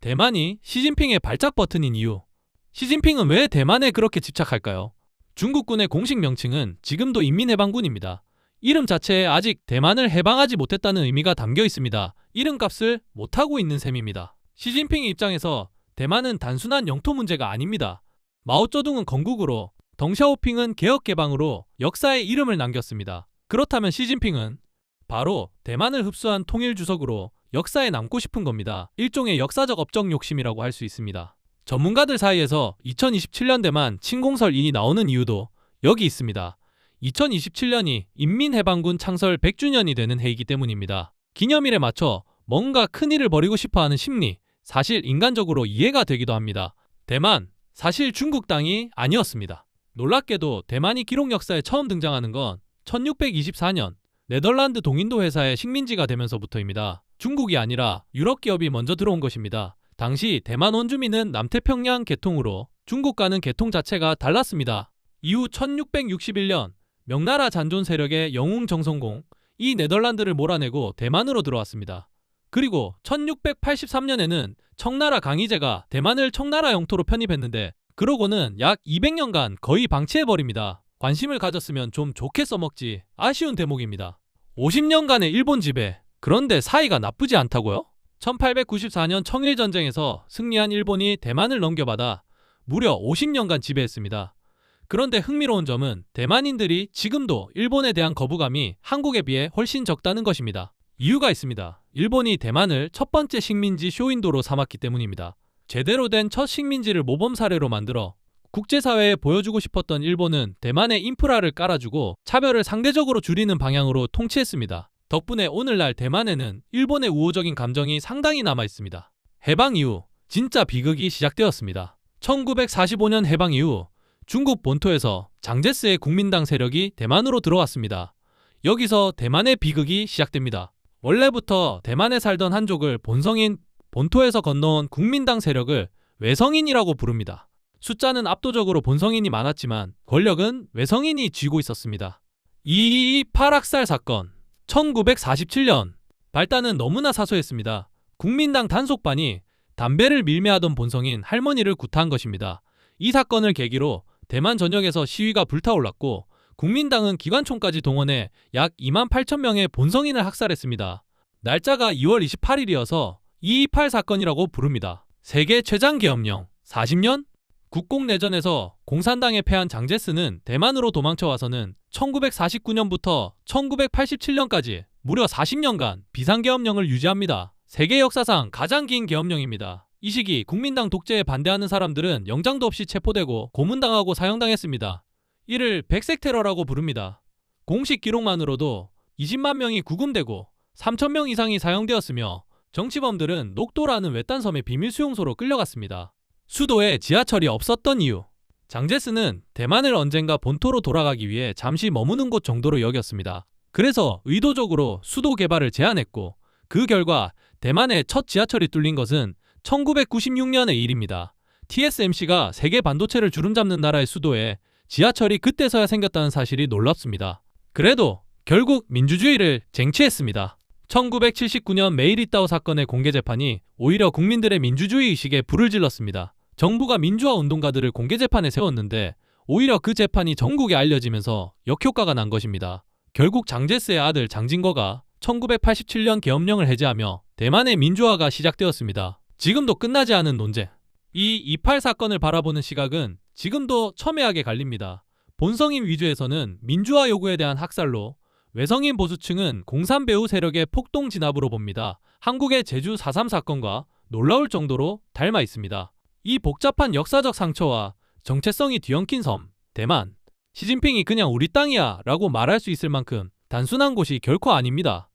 대만이 시진핑의 발작 버튼인 이유. 시진핑은 왜 대만에 그렇게 집착할까요? 중국군의 공식 명칭은 지금도 인민해방군입니다. 이름 자체에 아직 대만을 해방하지 못했다는 의미가 담겨 있습니다. 이름값을 못하고 있는 셈입니다. 시진핑의 입장에서 대만은 단순한 영토 문제가 아닙니다. 마오쩌둥은 건국으로, 덩샤오핑은 개혁개방으로 역사에 이름을 남겼습니다. 그렇다면 시진핑은 바로 대만을 흡수한 통일주석으로 역사에 남고 싶은 겁니다. 일종의 역사적 업적 욕심이라고 할 수 있습니다. 전문가들 사이에서 2027년대만 침공설이 나오는 이유도 여기 있습니다. 2027년이 인민해방군 창설 100주년이 되는 해이기 때문입니다. 기념일에 맞춰 뭔가 큰일을 벌이고 싶어하는 심리, 사실 인간적으로 이해가 되기도 합니다. 대만, 사실 중국 땅이 아니었습니다. 놀랍게도 대만이 기록 역사에 처음 등장하는 건 1624년 네덜란드 동인도 회사의 식민지가 되면서부터입니다. 중국이 아니라 유럽 기업이 먼저 들어온 것입니다. 당시 대만 원주민은 남태평양 계통으로 중국과는 계통 자체가 달랐습니다. 이후 1661년 명나라 잔존 세력의 영웅 정성공, 이 네덜란드를 몰아내고 대만으로 들어왔습니다. 그리고 1683년에는 청나라 강희제가 대만을 청나라 영토로 편입했는데 그러고는 약 200년간 거의 방치해버립니다. 관심을 가졌으면 좀 좋게 써먹지 아쉬운 대목입니다. 50년간의 일본 지배, 그런데 사이가 나쁘지 않다고요? 1894년 청일전쟁에서 승리한 일본이 대만을 넘겨받아 무려 50년간 지배했습니다. 그런데 흥미로운 점은 대만인들이 지금도 일본에 대한 거부감이 한국에 비해 훨씬 적다는 것입니다. 이유가 있습니다. 일본이 대만을 첫 번째 식민지 쇼윈도로 삼았기 때문입니다. 제대로 된 첫 식민지를 모범 사례로 만들어 국제사회에 보여주고 싶었던 일본은 대만에 인프라를 깔아주고 차별을 상대적으로 줄이는 방향으로 통치했습니다. 덕분에 오늘날 대만에는 일본의 우호적인 감정이 상당히 남아있습니다. 해방 이후 진짜 비극이 시작되었습니다. 1945년 해방 이후 중국 본토에서 장제스의 국민당 세력이 대만으로 들어왔습니다. 여기서 대만의 비극이 시작됩니다. 원래부터 대만에 살던 한족을 본성인 본토에서 건너온 국민당 세력을 외성인이라고 부릅니다. 숫자는 압도적으로 본성인이 많았지만 권력은 외성인이 쥐고 있었습니다. 이 파락살 사건 1947년 발단은 너무나 사소했습니다. 국민당 단속반이 담배를 밀매하던 본성인 할머니를 구타한 것입니다. 이 사건을 계기로 대만 전역에서 시위가 불타올랐고 국민당은 기관총까지 동원해 약 28,000명의 본성인을 학살했습니다. 날짜가 2월 28일이어서 228 사건이라고 부릅니다. 세계 최장 계엄령 40년? 국공내전에서 공산당에 패한 장제스는 대만으로 도망쳐와서는 1949년부터 1987년까지 무려 40년간 비상계엄령을 유지합니다. 세계 역사상 가장 긴 계엄령입니다. 이 시기 국민당 독재에 반대하는 사람들은 영장도 없이 체포되고 고문당하고 사형당했습니다. 이를 백색 테러라고 부릅니다. 공식 기록만으로도 20만 명이 구금되고 3,000명 이상이 사형되었으며 정치범들은 녹도라는 외딴 섬의 비밀 수용소로 끌려갔습니다. 수도에 지하철이 없었던 이유. 장제스는 대만을 언젠가 본토로 돌아가기 위해 잠시 머무는 곳 정도로 여겼습니다. 그래서 의도적으로 수도 개발을 제한했고 그 결과 대만의 첫 지하철이 뚫린 것은 1996년의 일입니다. TSMC가 세계 반도체를 주름잡는 나라의 수도에 지하철이 그때서야 생겼다는 사실이 놀랍습니다. 그래도 결국 민주주의를 쟁취했습니다. 1979년 메이리따오 사건의 공개재판이 오히려 국민들의 민주주의 의식에 불을 질렀습니다. 정부가 민주화 운동가들을 공개재판에 세웠는데 오히려 그 재판이 전국에 알려지면서 역효과가 난 것입니다. 결국 장제스의 아들 장진거가 1987년 계엄령을 해제하며 대만의 민주화가 시작되었습니다. 지금도 끝나지 않은 논쟁. 이 28 사건을 바라보는 시각은 지금도 첨예하게 갈립니다. 본성인 위주에서는 민주화 요구에 대한 학살로, 외성인 보수층은 공산배후 세력의 폭동 진압으로 봅니다. 한국의 제주 4.3 사건과 놀라울 정도로 닮아 있습니다. 이 복잡한 역사적 상처와 정체성이 뒤엉킨 섬, 대만. 시진핑이 그냥 우리 땅이야 라고 말할 수 있을 만큼 단순한 곳이 결코 아닙니다.